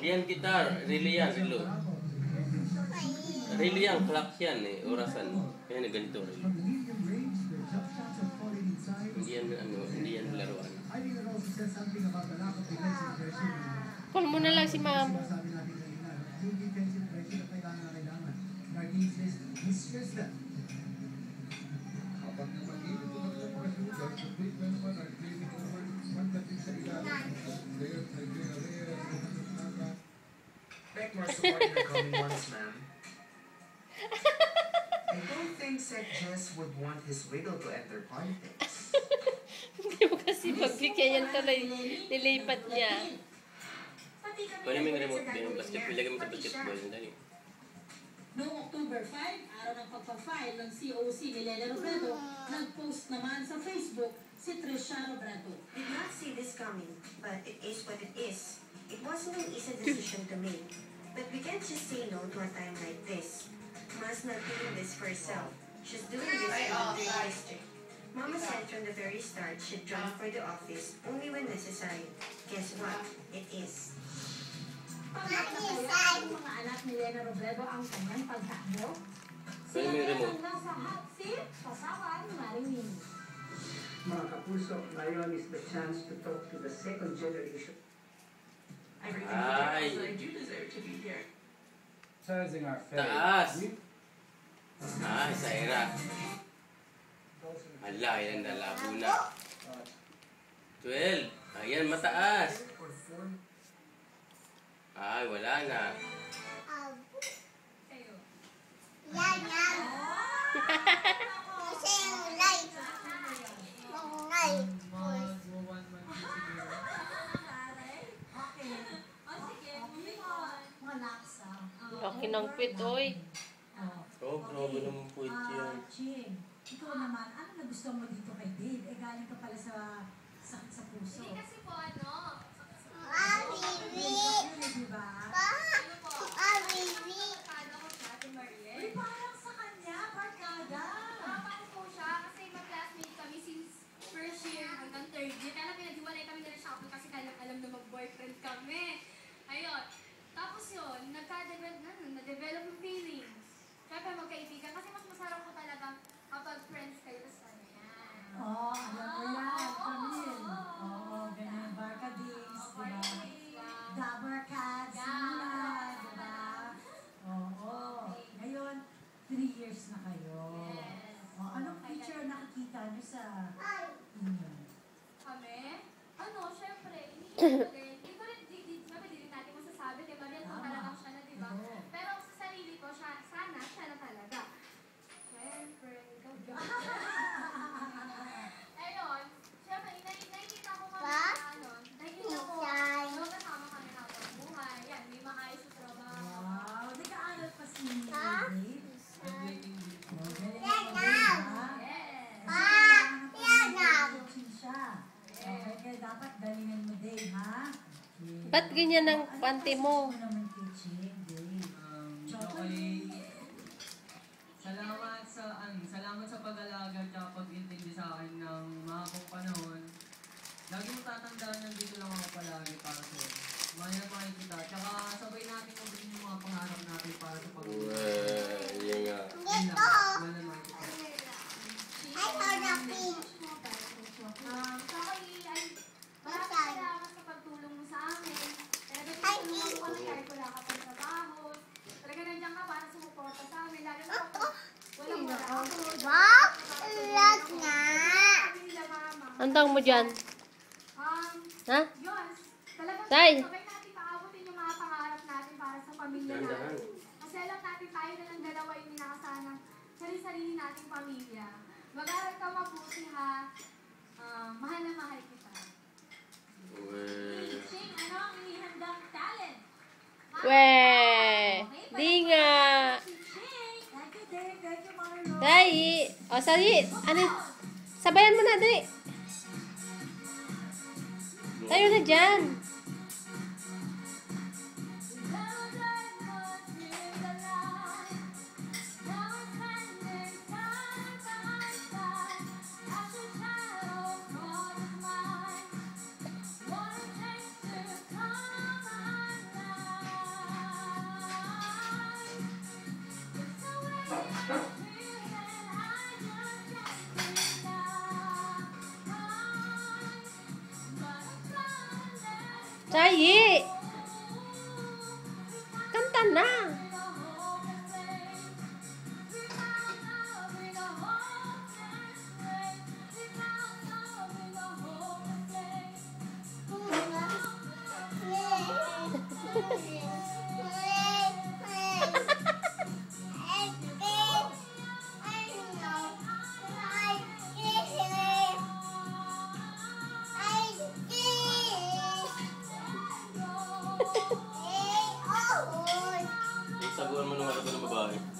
yan gitar, relo yan, relo. Relo yan, clock yan eh, orasan. Kaya na ganito relo. Hindi yan laruan. Call mo na lang si mama. Expect more support in the coming months, ma'am. I don't think Sec Jess would want his widow to enter politics. Hindi mo kasi pagbigyan yan tuloy. Nilipat niya. Pwede mo yung remote game, basketball. Ilagay mo sa basketball. Dali. Noong October 5, araw ng pagpa-file ng COC ni Lena Robredo, nag-post naman sa Facebook si Trisha Robredo. Did not see this coming, but it is what it is. It wasn't an easy decision to make, but we can't just say no to a time like this. Ma's not doing this for herself. She's doing this for the district. Mama said from the very start she'd run for the office only when necessary. Guess what? It is. Pagkakataon ng mga anak ni Lena Robredo ang kanyang pagtakbo. Sila ang nasa hot seat kasama ni Marilyn. Mga kapuso, ngayon is the chance to talk to the second generation. Ay! Taas! Ay, Saira. Ala, yan nalabo na. 12. Ayan, mataas. Ay, wala na. Yan, yan. Kasi yung light. Yung light. Okay ng quit, oy. Oh, grabe naman po yan. Ching, ikaw naman, ano na gusto mo dito kay Dave? Eh, galing ka pala sa sakit sa puso. Bibi. Diba? Bibi. Uy, parang sa kanya, barkada. Paano po siya? Kasi mag-classmate kami since first year hanggang third year. Kaya pinag-iwalay kami nila siya kasi alam na mag-boyfriend kami. Ayun. Tapos yun, na-develop yung feelings. Siyempre magkaibigan kasi mas masarap po talaga kapag friends kayo sa kanya. Oo, alam mo yan, Camille. Oo, ganyan, barkadings, diba? Dabarcats, nila, diba? Oo. Ngayon, 3 years na kayo. Yes. Anong feature nakikita niyo sa inyo? Kami? Siyempre, iniisip ko din. Hindi ko rin, sabi, di rin natin masasabi, di ba? Yan kung talagang siya na, di ba? Pero sa sarili ko, sana siya na talaga. Siyempre, ikaw ba? Ayun, siyempre, nakikita ko kami nakikita ko, kasama kami habang buhay. Yan, may maayos sa trabaho. Wow, nag-aaral pa si Dave. Yan, yan. Okay, dapat galingan mo, Dave, ha? Ba't ganyan ang panty mo? Naman kay Ching, Dave. Salamat sa pag-alaga at pag-intindi sa akin ng mahabang panahon. Lagi mo tatandaan nandito lang ako palagi para sa iyo. Maya makikita. Tsaka sabay natin mabutin yung mga pangarap natin para sa pag-ibig. Yan nga. Dito. Maya makikita. Ay, hanapin. Maraming salamat sa pagtulong mo sa amin. Talaga tinulungan mo kami kahit wala ka pang trabaho. Talaga nandiyan ka para sumuporta sa amin. Lalo na kapag walang wala ako. Wow, lag na. Antang mo dyan. Ha? Yun. Talagang Tay. sabay natin maabutin yung mga pangarap natin para sa pamilya natin. Kasi alam natin tayo na ng dalawa yung minakasana sarili-sarili nating pamilya. Mag-aral ka mabuti ha. Mahal na mahal kita. Ching, ano ang inihandang talent? Di nga. Ching, thank you, Dave. Thank you, Marlo. Dai. O, sali. Ano? Sabayan mo na, dali. Tayo na dyan. Tayi! Kanta na! Saguhan mo nung ano ba ng babae.